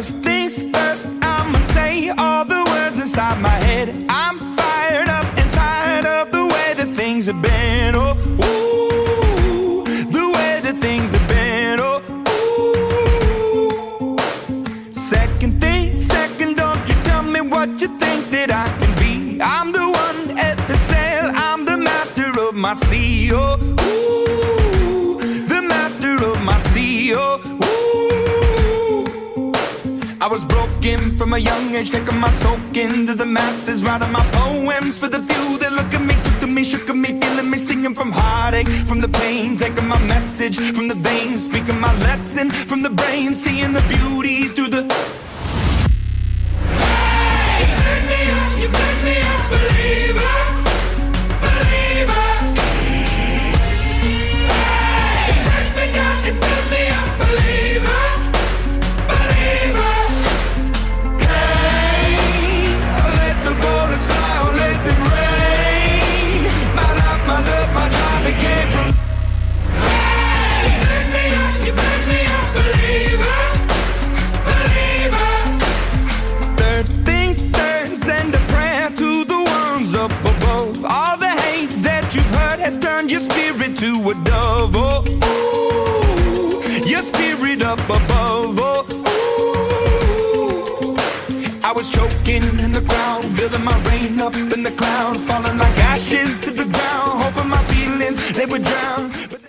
First things first, I'ma say all the words inside my head. I'm fired up and tired of the way that things have been. Oh, ooh, the way that things have been. Oh, ooh. Second thing, second, don't you tell me what you think that I can be. I'm the one at the sail, I'm the master of my sea. Oh, ooh, the master of my sea. Oh, ooh. I was broken from a young age, taking my soak into the masses, writing my poems for the few that look at me, took to me, shook at me, feeling me, singing from heartache, from the pain, taking my message from the veins, speaking my lesson from the brain, seeing the beauty through the... Hey, you make me up, you make me a believer, believer. Hey, you break me down, you build me up, believer, believer. Turn your spirit to a dove, oh, ooh, your spirit up above, oh, ooh. I was choking in the crowd, building my rain up in the cloud, falling like ashes to the ground, hoping my feelings, they would drown.